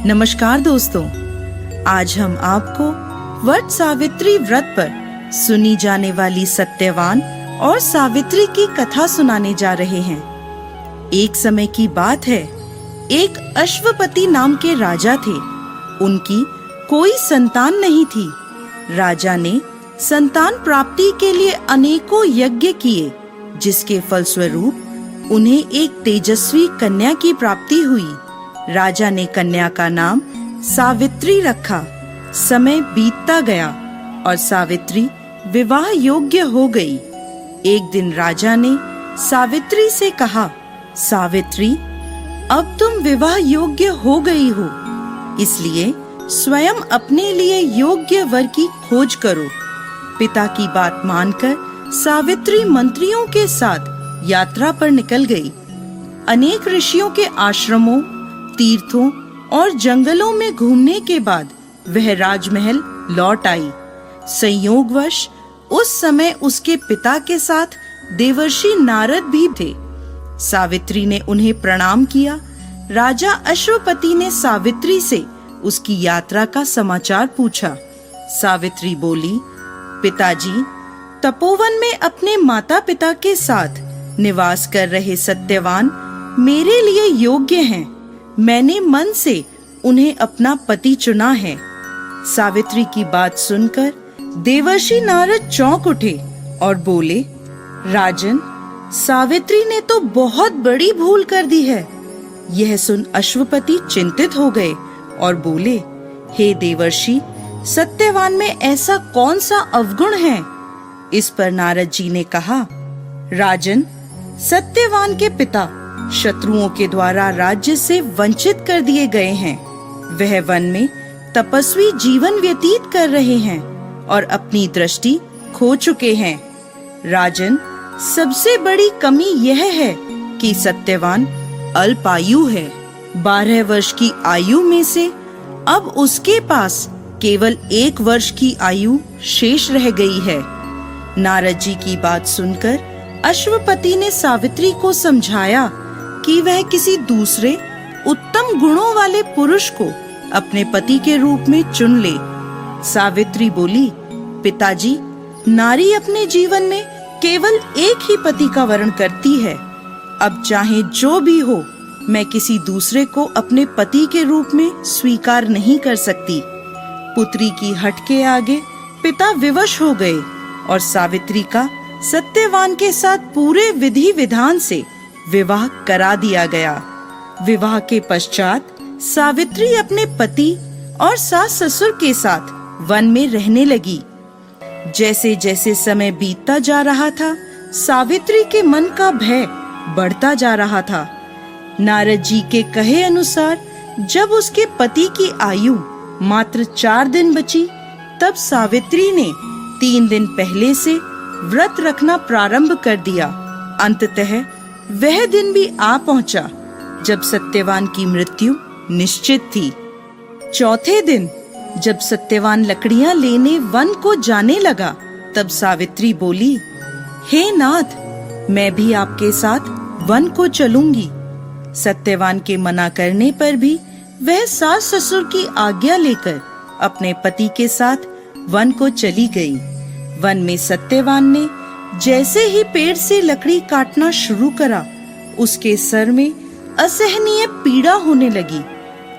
नमस्कार दोस्तों, आज हम आपको वट सावित्री व्रत पर सुनी जाने वाली सत्यवान और सावित्री की कथा सुनाने जा रहे हैं। एक समय की बात है, एक अश्वपति नाम के राजा थे। उनकी कोई संतान नहीं थी। राजा ने संतान प्राप्ति के लिए अनेकों यज्ञ किए, जिसके फलस्वरूप उन्हें एक तेजस्वी कन्या की प्राप्ति हुई। राजा ने कन्या का नाम सावित्री रखा। समय बीतता गया और सावित्री विवाह योग्य हो गई। एक दिन राजा ने सावित्री से कहा, सावित्री, अब तुम विवाह योग्य हो गई हो, इसलिए स्वयं अपने लिए योग्य वर की खोज करो। पिता की बात मानकर सावित्री मंत्रियों के साथ यात्रा पर निकल गई। अनेक ऋषियों के आश्रमों, तीर्थों और जंगलों में घूमने के बाद वह राजमहल लौट आई। संयोगवश उस समय उसके पिता के साथ देवर्षि नारद भी थे। सावित्री ने उन्हें प्रणाम किया। राजा अश्वपति ने सावित्री से उसकी यात्रा का समाचार पूछा। सावित्री बोली, पिताजी, तपोवन में अपने माता पिता के साथ निवास कर रहे सत्यवान मेरे लिए योग्य हैं। मैंने मन से उन्हें अपना पति चुना है। सावित्री की बात सुनकर देवर्षि नारद चौंक उठे और बोले, राजन, सावित्री ने तो बहुत बड़ी भूल कर दी है। यह सुन अश्वपति चिंतित हो गए और बोले, हे देवर्षि, सत्यवान में ऐसा कौन सा अवगुण है? इस पर नारद जी ने कहा, राजन, सत्यवान के पिता शत्रुओं के द्वारा राज्य से वंचित कर दिए गए हैं। वह वन में तपस्वी जीवन व्यतीत कर रहे हैं और अपनी दृष्टि खो चुके हैं। राजन, सबसे बड़ी कमी यह है कि सत्यवान अल्पायु है। 12 वर्ष की आयु में से अब उसके पास केवल 1 वर्ष की आयु शेष रह गई है। नारद जी की बात सुनकर अश्वपति ने सावित्री को समझाया कि वह किसी दूसरे उत्तम गुणों वाले पुरुष को अपने पति के रूप में चुन ले। सावित्री बोली, पिताजी, नारी अपने जीवन में केवल एक ही पति का वर्ण करती है। अब चाहे जो भी हो, मैं किसी दूसरे को अपने पति के रूप में स्वीकार नहीं कर सकती। पुत्री की हट के आगे पिता विवश हो गए और सावित्री का सत्यवान के साथ पूरे विधि विधान से विवाह करा दिया गया। विवाह के पश्चात सावित्री अपने पति और सास ससुर के साथ वन में रहने लगी। जैसे जैसे समय बीतता जा रहा था, सावित्री के मन का भय बढ़ता जा रहा था। नारद जी के कहे अनुसार जब उसके पति की आयु मात्र 4 दिन बची, तब सावित्री ने 3 दिन पहले से व्रत रखना प्रारंभ कर दिया। अंततः वह दिन भी आ पहुंचा जब सत्यवान की मृत्यु निश्चित थी। चौथे दिन जब सत्यवान लकड़ियां लेने वन को जाने लगा, तब सावित्री बोली, हे नाथ, मैं भी आपके साथ वन को चलूंगी। सत्यवान के मना करने पर भी वह सास ससुर की आज्ञा लेकर अपने पति के साथ वन को चली गई। वन में सत्यवान ने जैसे ही पेड़ से लकड़ी काटना शुरू करा, उसके सर में असहनीय पीड़ा होने लगी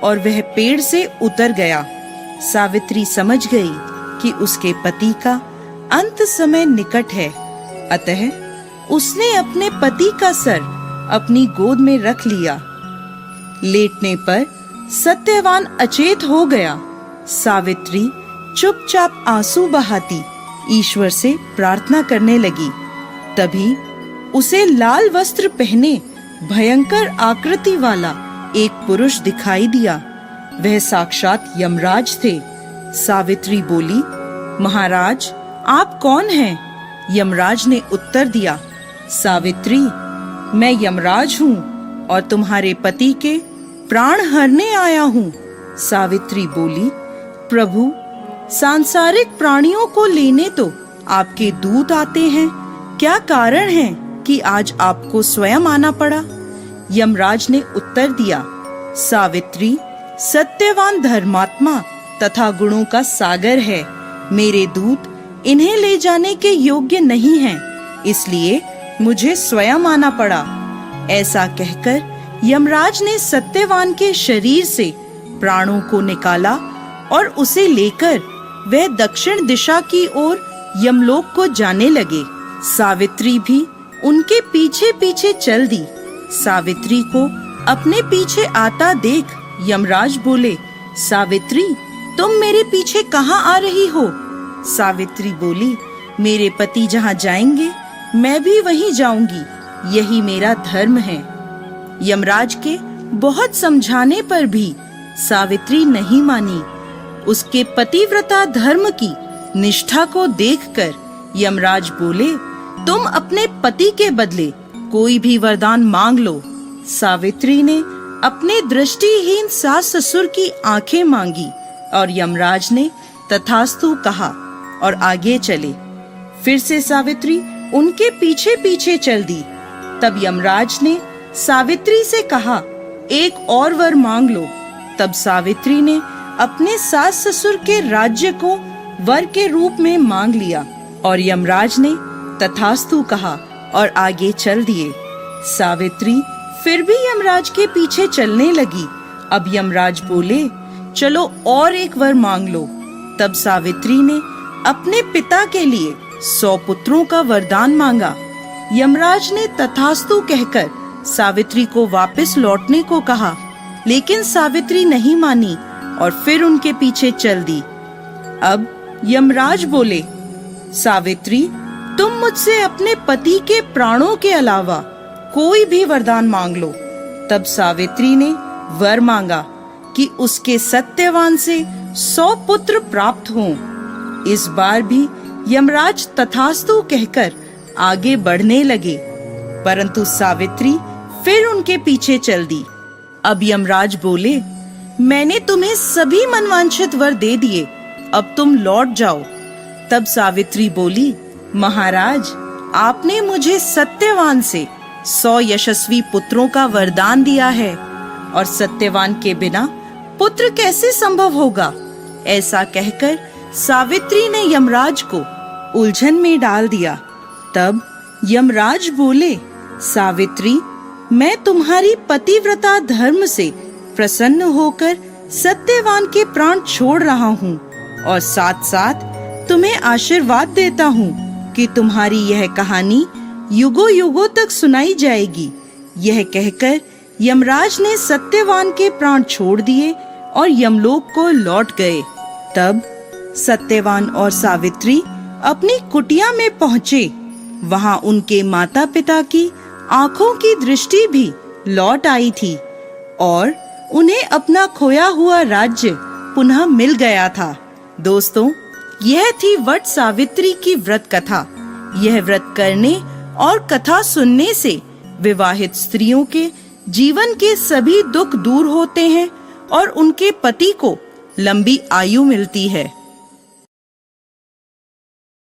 और वह पेड़ से उतर गया। सावित्री समझ गई कि उसके पति का अंत समय निकट है, अतः उसने अपने पति का सर अपनी गोद में रख लिया। लेटने पर सत्यवान अचेत हो गया। सावित्री चुपचाप आंसू बहाती ईश्वर से प्रार्थना करने लगी। तभी उसे लाल वस्त्र पहने भयंकर आकृति वाला एक पुरुष दिखाई दिया। वह साक्षात यमराज थे। सावित्री बोली, महाराज, आप कौन हैं? यमराज ने उत्तर दिया, सावित्री, मैं यमराज हूँ और तुम्हारे पति के प्राण हरने आया हूँ। सावित्री बोली, प्रभु, सांसारिक प्राणियों को लेने तो आपके दूत आते हैं, क्या कारण है कि आज आपको स्वयं आना पड़ा? यमराज ने उत्तर दिया, सावित्री, सत्यवान धर्मात्मा तथा गुणों का सागर है। मेरे दूत इन्हें ले जाने के योग्य नहीं हैं, इसलिए मुझे स्वयं आना पड़ा। ऐसा कहकर यमराज ने सत्यवान के शरीर से प्राणों को निकाला और उसे लेकर वह दक्षिण दिशा की ओर यमलोक को जाने लगे। सावित्री भी उनके पीछे पीछे चल दी। सावित्री को अपने पीछे आता देख यमराज बोले, सावित्री, तुम मेरे पीछे कहाँ आ रही हो? सावित्री बोली, मेरे पति जहाँ जाएंगे मैं भी वहीं जाऊंगी, यही मेरा धर्म है। यमराज के बहुत समझाने पर भी सावित्री नहीं मानी। उसके पतिव्रता धर्म की निष्ठा को देखकर यमराज बोले, तुम अपने पति के बदले कोई भी वरदान मांग लो। सावित्री ने अपने दृष्टिहीन सास ससुर की आंखें मांगी और यमराज ने तथास्तु कहा और आगे चले। फिर से सावित्री उनके पीछे पीछे चल दी। तब यमराज ने सावित्री से कहा, एक और वर मांग लो। तब सावित्री ने अपने सास ससुर के राज्य को वर के रूप में मांग लिया और यमराज ने तथास्तु कहा और आगे चल दिए। सावित्री फिर भी यमराज के पीछे चलने लगी। अब यमराज बोले, चलो और एक वर मांग लो। तब सावित्री ने अपने पिता के लिए 100 पुत्रों का वरदान मांगा। यमराज ने तथास्तु कहकर सावित्री को वापस लौटने को कहा, लेकिन सावित्री नहीं मानी और फिर उनके पीछे चल दी। अब यमराज बोले, सावित्री, तुम मुझसे अपने पति के प्राणों के अलावा कोई भी वरदान मांग लो। तब सावित्री ने वर मांगा कि उसके सत्यवान से 100 पुत्र प्राप्त हों। इस बार भी यमराज तथास्तु कहकर आगे बढ़ने लगे, परंतु सावित्री फिर उनके पीछे चल दी। अब यमराज बोले, मैंने तुम्हें सभी मनवांछित वर दे दिए, अब तुम लौट जाओ। तब सावित्री बोली, महाराज, आपने मुझे सत्यवान से 100 यशस्वी पुत्रों का वरदान दिया है और सत्यवान के बिना पुत्र कैसे संभव होगा? ऐसा कहकर सावित्री ने यमराज को उलझन में डाल दिया। तब यमराज बोले, सावित्री, मैं तुम्हारी पतिव्रता धर्म से प्रसन्न होकर सत्यवान के प्राण छोड़ रहा हूँ और साथ साथ तुम्हें आशीर्वाद देता हूँ कि तुम्हारी यह कहानी युगों युगों तक सुनाई जाएगी। यह कहकर यमराज ने सत्यवान के प्राण छोड़ दिए और यमलोक को लौट गए। तब सत्यवान और सावित्री अपनी कुटिया में पहुँचे। वहाँ उनके माता पिता की आंखों की दृष्टि भी लौट आई थी और उन्हें अपना खोया हुआ राज्य पुनः मिल गया था। दोस्तों, यह थी वट सावित्री की व्रत कथा। यह व्रत करने और कथा सुनने से विवाहित स्त्रियों के जीवन के सभी दुख दूर होते हैं और उनके पति को लंबी आयु मिलती है।